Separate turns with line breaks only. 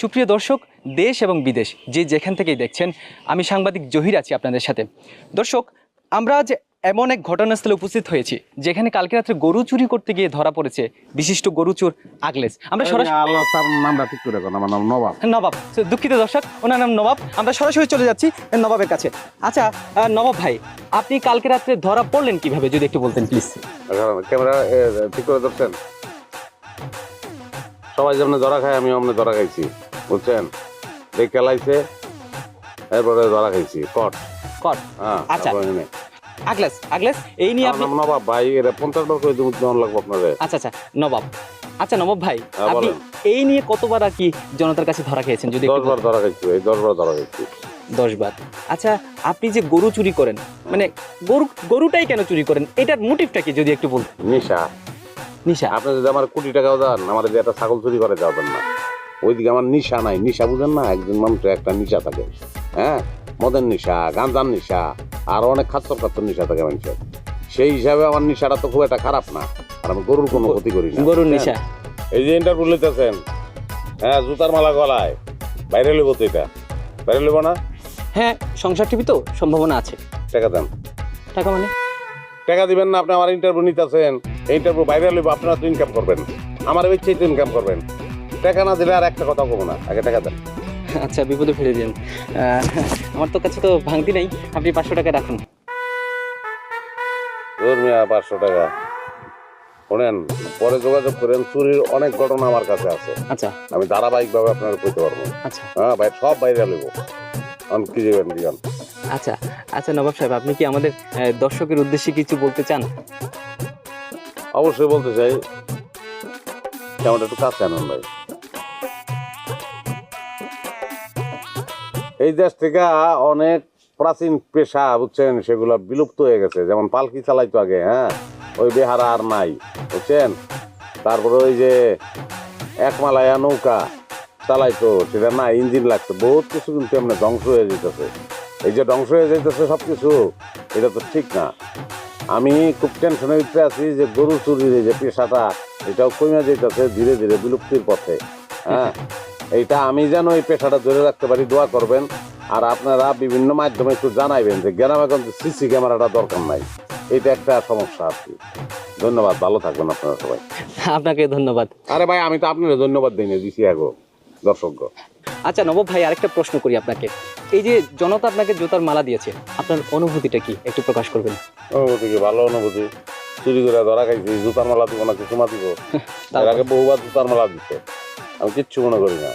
সুপ্রিয় দর্শক, দেশ এবং বিদেশ যে যেখান থেকেই দেখছেন, আমি সাংবাদিক জহির আছি আপনাদের সাথে। দর্শক, আমরা আজ এমন এক ঘটনাস্থলে উপস্থিত হয়েছি যেখানে কালকে রাত্রে গরু চুরি করতে গিয়ে ধরা পড়েছে বিশিষ্ট গরু চোর আগলেস। আমরা সরাসরি
নামটা ঠিক করে আমার নাম নবাব।
নবাব, দুঃখিত দর্শক, ওনার নাম নবাব। আমরা সরাসরি চলে যাচ্ছি নবাবের কাছে। আচ্ছা নবাব ভাই, আপনি কালকে রাত্রে ধরা পড়লেন কিভাবে যদি একটু বলতেন প্লিজ।
ক্যামেরা ঠিক করে ধরছেন? সবাই যেমন ধরা খায় আমি অমনি ধরা খাইছি, বুঝছেন? যে খেলাইছে এরপরে ধরা খাইছি কট।
কট,
হ্যাঁ
আচ্ছা। আগলেস, আগলেস এই নিয়ে আপনি
নবাব ভাই, এটা 50 টাকা করে দেওয়া লাগবে আপনাদের।
আচ্ছা আচ্ছা নবাব, আচ্ছা নবাব ভাই,
হ্যাঁ,
আপনি
বলেন।
এই নিয়ে কতবার আর কি জনতার কাছে ধরা খেয়েছেন যদি
10 বার ধরা খাইছি, এই 10 বার ধরা খাইছি।
10 বার। আচ্ছা, আপনি যে গরু চুরি করেন, মানে গরুটাই কেন চুরি করেন, এটার মোটিভটা কি যদি একটু বলতেন।
নিশা।
নিশা?
আপনি যদি আমার কোটি টাকাও দেন, আমার যে একটা ছাগল চুরি করে যাবেন না। ওইদিকে আমার নিশা নাই। নিশা বুঝেন না? একজন মানুষের একটা নিশা থাকে, হ্যাঁ, মদের নিশা, গাঁজার নিশা, আর অনেক খাচ্চর খাচ্চর নিশা থাকে মানুষের। সেই হিসাবে আমার নিশাটা তো খুব একটা খারাপ না, আর আমি গরুর কোনো ক্ষতি করি না।
গরুর নিশা?
এই যে ইন্টারভিউ লিতেছেন, হ্যাঁ, জুতার মালা গলায়, বাইরে লইব তো, এটা বাইরে লইব না?
হ্যাঁ, সংসার টিভি তো সম্ভাবনা আছে।
টাকা দেন।
টাকা মানে?
টাকা দিবেন না? আপনি আমার ইন্টারভিউ নিতেছেন, এই ইন্টারভিউ বাইরে লইব, আপনারা তো ইনকাম করবেন, আমার ইচ্ছেই তো ইনকাম করবেন। টাকা না দিলে আর একটা কথা বলবো না, আগে টাকা দেন।
আচ্ছা, বিপদে ফেলে দিন। আমার তো কাছে তো ভাঙতি নাই, আপনি 500 টাকা রাখুন।
ধর মিয়া, 500 টাকা শোনেন, পরে যোগাযোগ করেন। চুরির অনেক ঘটনা আমার কাছে আছে,
আচ্ছা
আমি ধারাবাহিকভাবে আপনারা কইতে পারবো।
আচ্ছা
হ্যাঁ ভাই, সব বাইরে লইব। কি যাবেন দিগান?
আচ্ছা আচ্ছা নবাব সাহেব, আপনি কি আমাদের দর্শকের উদ্দেশ্যে কিছু বলতে চান?
অবশ্যই বলতে চাই, কেমন একটু কাছে আনুন ভাই। এই দেশ থেকে অনেক প্রাচীন পেশা, বুঝছেন, সেগুলো বিলুপ্ত হয়ে গেছে। যেমন পালকি চালাইতো আগে, হ্যাঁ, ওই বেহারা আর নাই, বুঝছেন। তারপরে ওই যে একমালায়া নৌকা চালাইতো, সেটা না, ইঞ্জিন লাগতো, বহুত কিছু কিন্তু এমনি ধ্বংস হয়ে যেতেছে। এই যে ধ্বংস হয়ে যেতেছে সব কিছু, এটা তো ঠিক না। আমি খুব টেনশনের ভিতরে আছি যে গরু চুরির এই যে পেশাটা, এটাও কমে যেতেছে ধীরে ধীরে বিলুপ্তির পথে। হ্যাঁ, এইটা আমি যেন এই পেশাটা ধরে রাখতে পারি, দোয়া করবেন। আর আপনারা বিভিন্ন মাধ্যমে একটু জানাইবেন যে গ্রামে কিন্তু সিসি ক্যামেরাটা দরকার নাই, এটা একটা সমস্যা আর কি। ধন্যবাদ, ভালো থাকবেন আপনারা সবাই।
আপনাকে ধন্যবাদ।
আরে ভাই, আমি তো আপনার ধন্যবাদ দিই না, দিছি আগো দর্শক।
আচ্ছা নবাব ভাই, আরেকটা প্রশ্ন করি আপনাকে। এই যে জনতা আপনাকে জুতার মালা দিয়েছে, আপনার অনুভূতিটা কি একটু প্রকাশ করবেন?
অনুভূতি কি? ভালো অনুভূতি। চুরি করে ধরা খাইছি, জুতার মালা দিব না, কিছু মা দিব। এর আগে বহুবার জুতার মালা দিচ্ছে, আমি কিচ্ছু মনে করি না।